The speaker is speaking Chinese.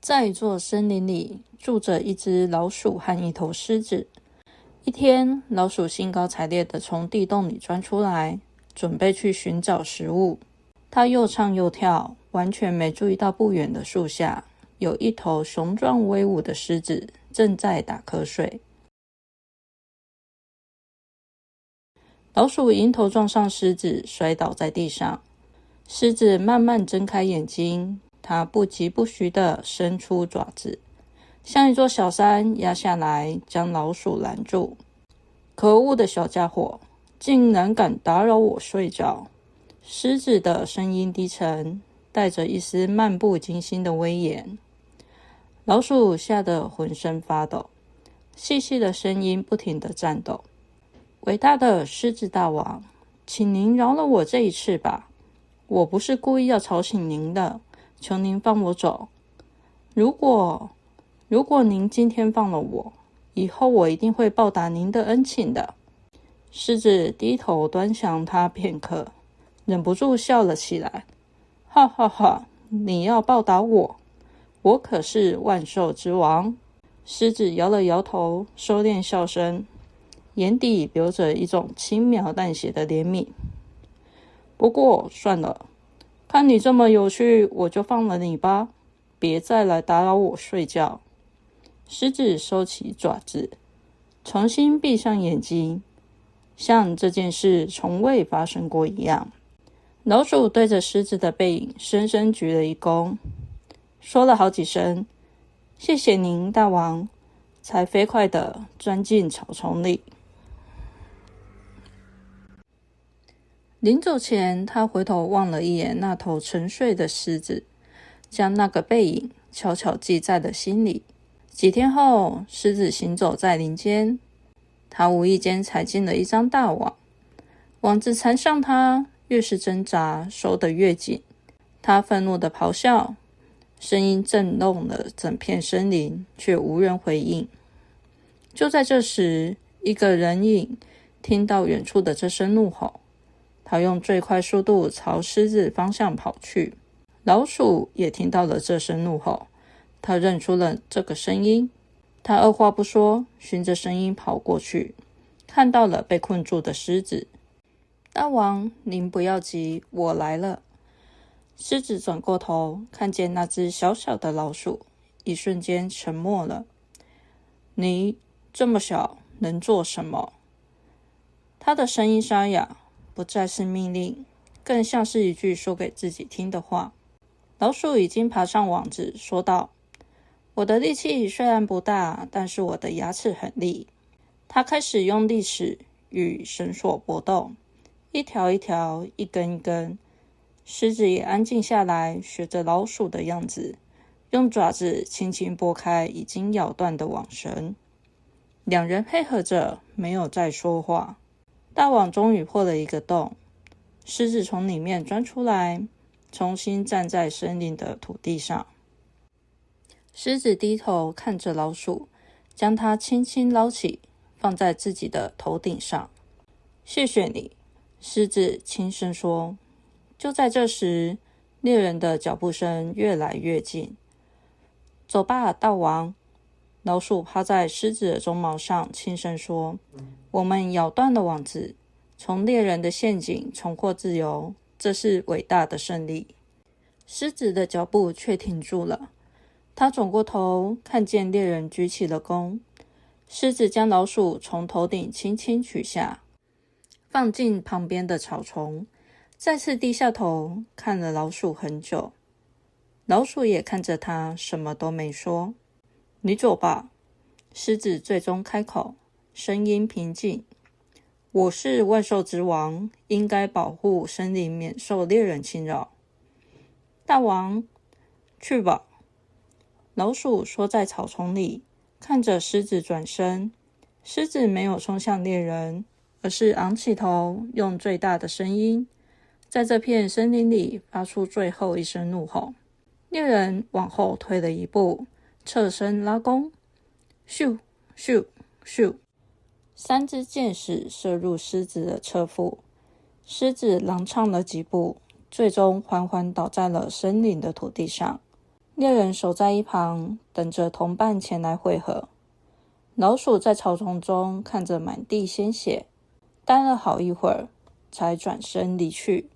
在一座森林裡，住着一隻老鼠和一頭獅子。一天，老鼠興高采烈地從地洞裡鑽出來，準備去尋找食物。它又唱又跳，完全沒注意到不遠的樹下有一頭雄壯威武的獅子正在打瞌睡。老鼠迎頭撞上獅子，摔倒在地上。獅子慢慢睜開眼睛，它不疾不徐地伸出爪子，像一座小山壓下來，將老鼠攔住。可惡的小家伙，竟然敢打擾我睡覺！獅子的聲音低沉，帶着一絲漫不經心的威嚴。老鼠嚇得渾身發抖，細細的聲音不停地顫抖。偉大的獅子大王，請您饒了我這一次吧，我不是故意要吵醒您的，求您放我走。如果您今天放了我，以後我一定會報答您的恩情的。獅子低頭端詳他片刻，忍不住笑了起來。哈哈哈，你要報答我？我可是萬獸之王。獅子搖了搖頭，收斂笑聲，眼底流着一種輕描淡寫的憐憫。不過算了，看你這麼有趣，我就放了你吧，別再來打擾我睡覺。獅子收起爪子，重新閉上眼睛，像這件事從未發生過一樣。老鼠對着獅子的背影深深鞠了一躬，說了好幾聲謝謝您大王，才飛快地鑽進草叢裡。臨走前，他回頭望了一眼那頭沉睡的獅子，將那個背影悄悄記在了心裡。幾天後，獅子行走在林間，他無意間踩進了一張大網，網子纏上他，越是掙扎，收得越緊。他憤怒地咆哮，聲音震動了整片森林，卻無人回應。就在這時，一個人影聽到遠處的這聲怒吼，他用最快速度朝獅子方向跑去。老鼠也聽到了這聲怒吼，他認出了這個聲音，他二話不說，循着聲音跑過去，看到了被困住的獅子。大王，您不要急，我來了。獅子轉過頭，看見那隻小小的老鼠，一瞬間沉默了。你這麼小，能做什麼？他的聲音沙啞，不再是命令，更像是一句說給自己聽的話。老鼠已經爬上網子，說道：我的力氣雖然不大，但是我的牙齒很利。他開始用利齒與繩索搏鬥，一條一條，一根一根。獅子也安靜下來，學着老鼠的樣子，用爪子輕輕撥開已經咬斷的網繩。兩人配合着，沒有再說話。大網終於破了一個洞，獅子從裡面鑽出來，重新站在森林的土地上。獅子低頭看着老鼠，將它輕輕撈起，放在自己的頭頂上。謝謝你，獅子輕聲說。就在這時，獵人的腳步聲越來越近。走吧，大王。老鼠趴在獅子的鬃毛上，輕聲說：我們咬斷了網子，從獵人的陷阱重獲自由，這是偉大的勝利。獅子的腳步卻停住了。他轉過頭，看見獵人舉起了弓。獅子將老鼠從頭頂輕輕取下，放進旁邊的草叢，再次低下頭看了老鼠很久。老鼠也看着他，什麼都沒說。你走吧。獅子最終開口，聲音平靜。我是萬獸之王，應該保護森林免受獵人侵擾。大王，去吧。老鼠縮在草叢裡，看着獅子轉身。獅子沒有衝向獵人，而是昂起頭，用最大的聲音在這片森林裡發出最後一聲怒吼。獵人往後退了一步，側身拉弓，咻咻咻，3支箭矢射入獅子的側腹。獅子踉蹌了幾步，最終緩緩倒在了森林的土地上。獵人守在一旁，等着同伴前來會合。老鼠在草叢中看着滿地鮮血，待了好一會兒，才轉身離去。